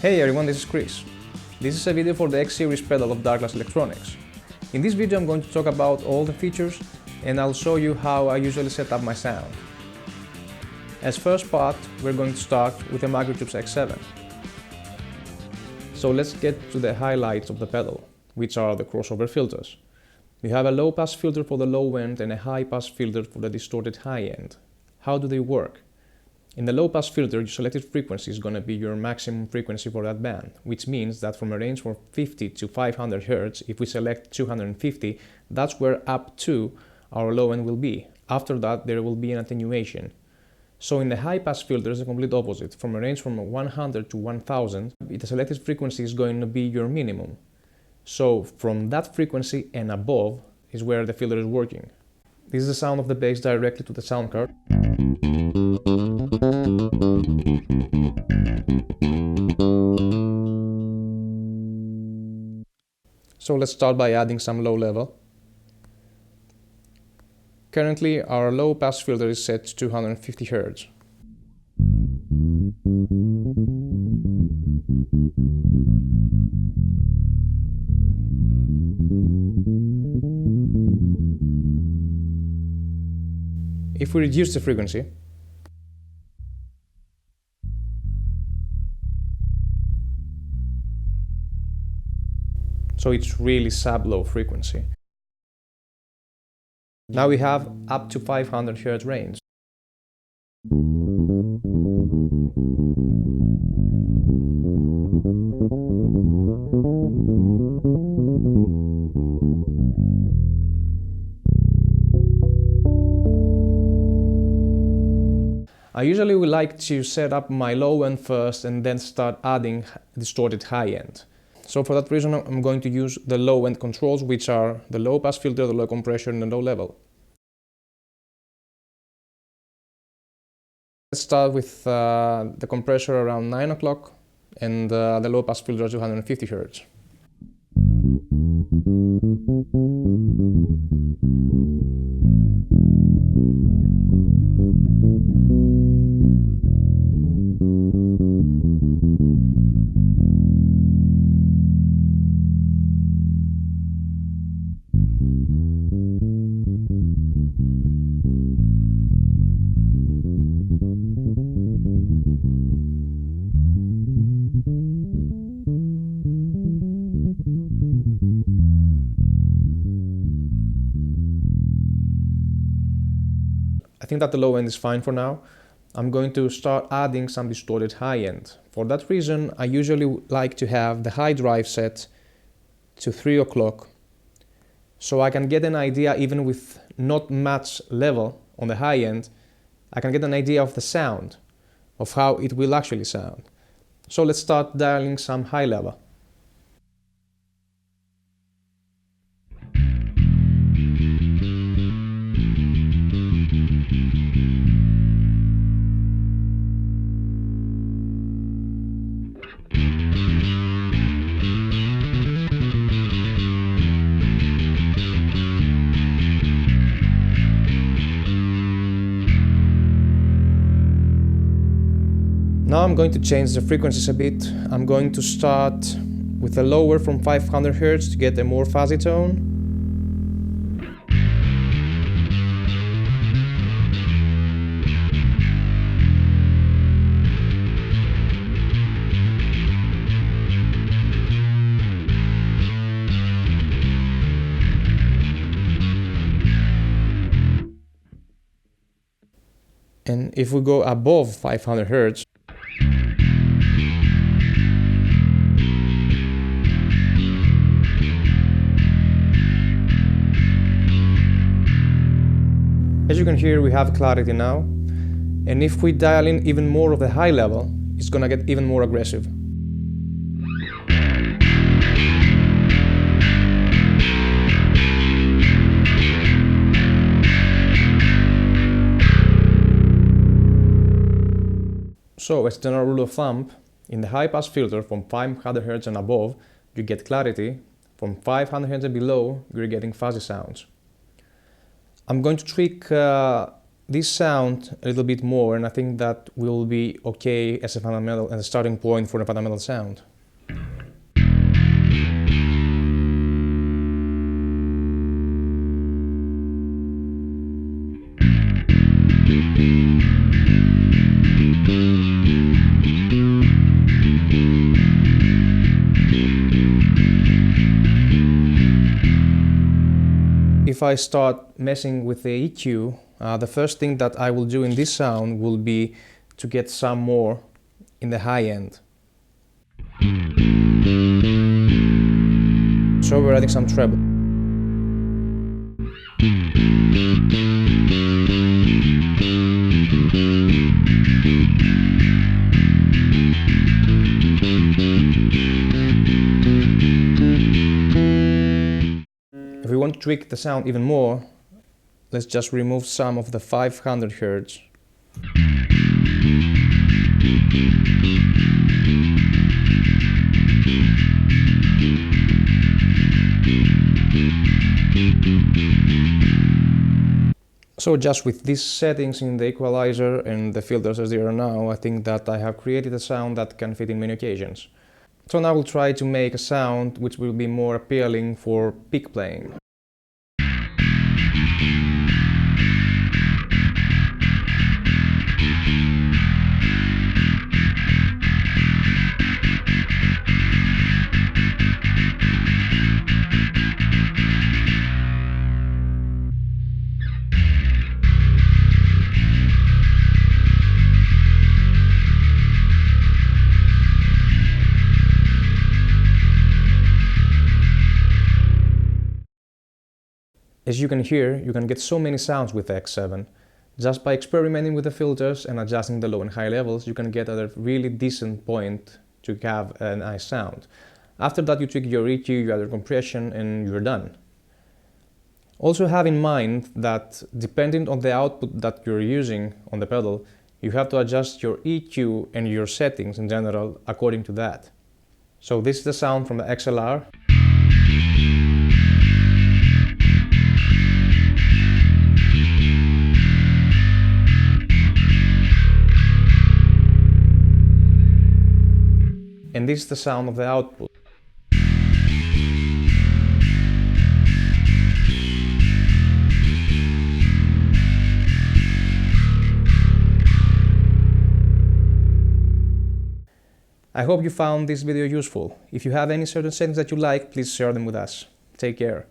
Hey everyone, this is Chris. This is a video for the X series pedal of Darkglass Electronics. In this video I'm going to talk about all the features and I'll show you how I usually set up my sound. As first part, we're going to start with the Microtubes X7. So let's get to the highlights of the pedal, which are the crossover filters. You have a low pass filter for the low end and a high pass filter for the distorted high end. How do they work? In the low pass filter, your selected frequency is going to be your maximum frequency for that band, which means that from a range from 50 to 500 Hz, if we select 250, that's where up to our low end will be. After that, there will be an attenuation. So in the high pass filter, it's the complete opposite. From a range from 100 to 1000, the selected frequency is going to be your minimum. So from that frequency and above is where the filter is working. This is the sound of the bass directly to the sound card. So let's start by adding some low level. Currently our low pass filter is set to 250 Hz. If we reduce the frequency, so it's really sub-low frequency. Now we have up to 500 Hz range. I usually would like to set up my low end first and then start adding distorted high end. So for that reason, I'm going to use the low end controls, which are the low pass filter, the low compression, and the low level. Let's start with the compressor around 9 o'clock and the low pass filter at 250 Hz. I think that the low end is fine for now. I'm going to start adding some distorted high end. For that reason, I usually like to have the high drive set to 3 o'clock so I can get an idea, even with not much level on the high end, I can get an idea of the sound, of how it will actually sound. So let's start dialing some high level. Now I'm going to change the frequencies a bit. I'm going to start with a lower from 500 Hz to get a more fuzzy tone. And if we go above 500 Hz, as you can hear, we have clarity now, and if we dial in even more of the high level, it's gonna get even more aggressive. So, as a general rule of thumb, in the high pass filter from 500 Hz and above, you get clarity. From 500 Hz and below, you're getting fuzzy sounds. I'm going to tweak this sound a little bit more, and I think that will be okay as a fundamental and a starting point for a fundamental sound. If I start messing with the EQ, the first thing that I will do in this sound will be to get some more in the high end. So we're adding some treble. If we want to tweak the sound even more, let's just remove some of the 500 Hz. So just with these settings in the equalizer and the filters as they are now, I think that I have created a sound that can fit in many occasions. So now we'll try to make a sound which will be more appealing for pick playing. As you can hear, you can get so many sounds with the X7. Just by experimenting with the filters and adjusting the low and high levels, you can get at a really decent point to have a nice sound. After that, you tweak your EQ, you add your compression, and you're done. Also have in mind that depending on the output that you're using on the pedal, you have to adjust your EQ and your settings in general according to that. So this is the sound from the XLR. And this is the sound of the output. I hope you found this video useful. If you have any certain settings that you like, please share them with us. Take care.